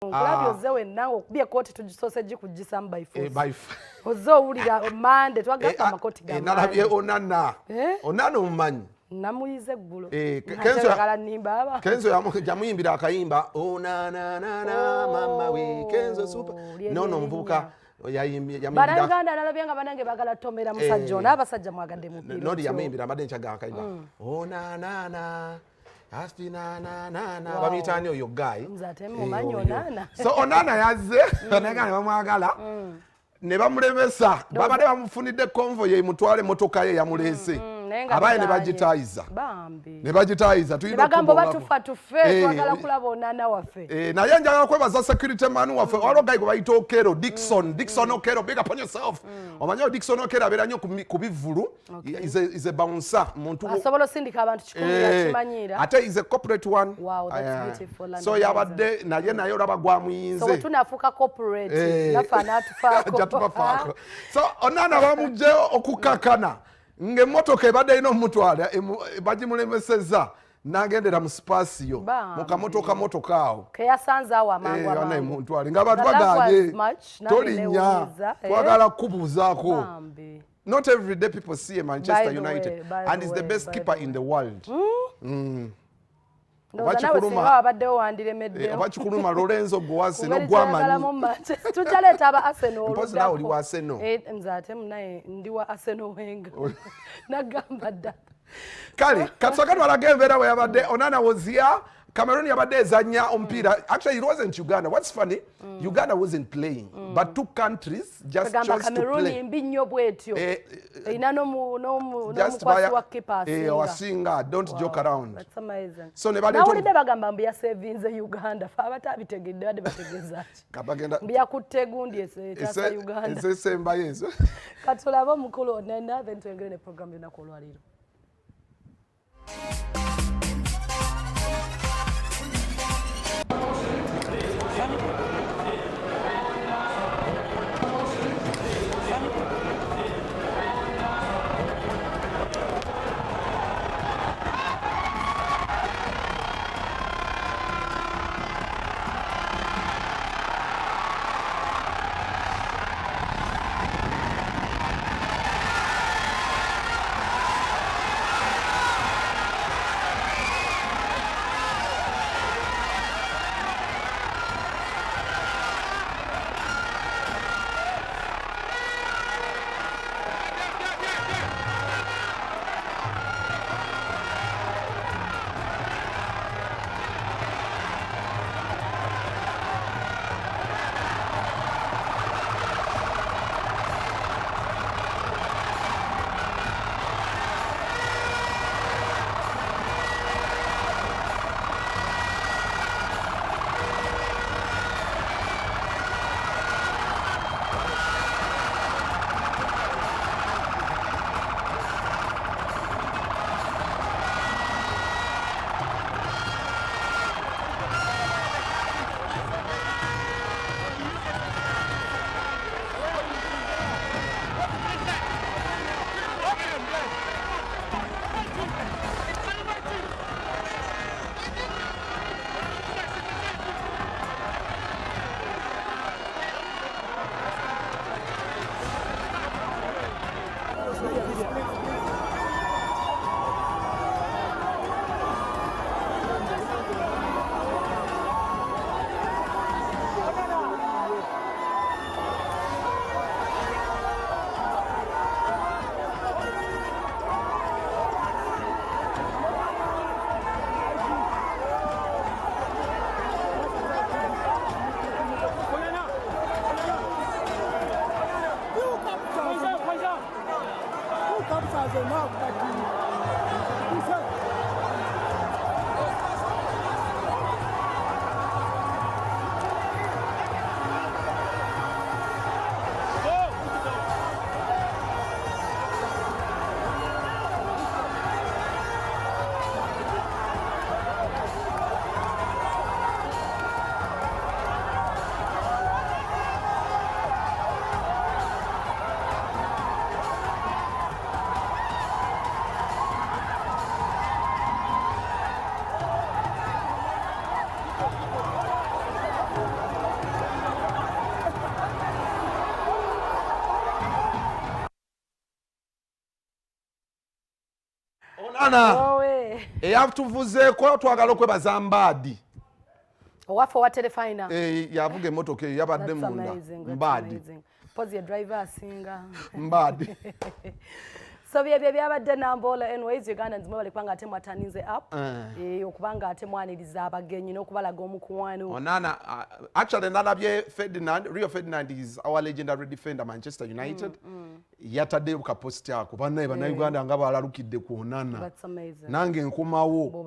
Nkulabyo zewe nange okubye kooti tugisoose gikugisa by force. Ozowulira mande twagamba amakoti ga nalabye Onana. Onana omumanyi. Namuyize eggulo. Kenzo yamuyimbira akayimba Onana mama we Kenzo super. Nono mvubuka Bannayuganda nalabye nga banange bagala tomera musajja ono abasajja mwagadde mu mpira. Nodi yamuyimbira amadde nkyaga akayimba Onana bamuyitani oyo guy. So Onana yazze banayuganda ne bamwagala ne bamulemesa babadde bamufunidde convoy emutwale motoka ye yamuleese abaye ne bagitayiza bagamba batufa tufe twagala kulaba Onana waffe naye njagala kwebaza security man waffe waliwo guy gwe bayita Okero Dickson Okero, big up on yourself. Omanyi Dickson Okero abeera nnyo ku bivvulu, is a bouncer muntu asobola osindika abantu 10 yakimanyiira ate is a corporate one. Wow, that's beautiful. So yabadde naye olaba gwamuyinze so tunafuuka corporate nafana atufaako. So Onana bamugye okukakana ng'emmotoka ebadde ino omutwala bagimulemesezza n'agendera mu spasiyo mu kamotoka awo keyasanze awo amangu amutwale ng'abantu baganye tolinnya twagala kubuuzaako. Not every day people see a Manchester United and is the best keeper in the world. Oba kikuluma Lorenzo Gwase n'ogwamanyi tujaleeta aba Arsenal mpozi nawe oli wa Arsenal. Nze ate munaye ndi wa Arsenal wenga nagamba dda. Kale katusooka twalaga embeera bwe yabadde. Onana was here. Cameroon yabadde ezannya omupiira. Actually it wasn't Uganda. What's funny, Uganda wasn't playing but two countries just chose to Cameroon play. mbi nnyo bwetyo erina n'omukwasi wa kipa asinga. Don't joke around. That's amazing. So nawulidde bagamba mbu yasevinze Uganda fe abatabitegedde badde bategeeza ki mbu yakutte gundi etaasa Uganda esembayo ezo. katulabe omukulu Onana then twengere ne program y'ennaku olwaleero. Onana eyatuvuzeeko twagala okwebaza Mbaadi owaffe owa Terefayina yavuga emmotoka eyo yabadde munda Mbaadi pozi ye driver asinga Mbaadi so byebyo byabadde Nambola anyways Ugandans mwe bali kubanga ate mwatanize up okubanga ate mwaniriza abagenyi n'okubalaga omukwano Onana actually nalabye Ferdinand Rio Ferdinand is our legendary defender Manchester United yatadde ka post yako banaye bannayuganda nga balalukidde ku Onana nange nkomawo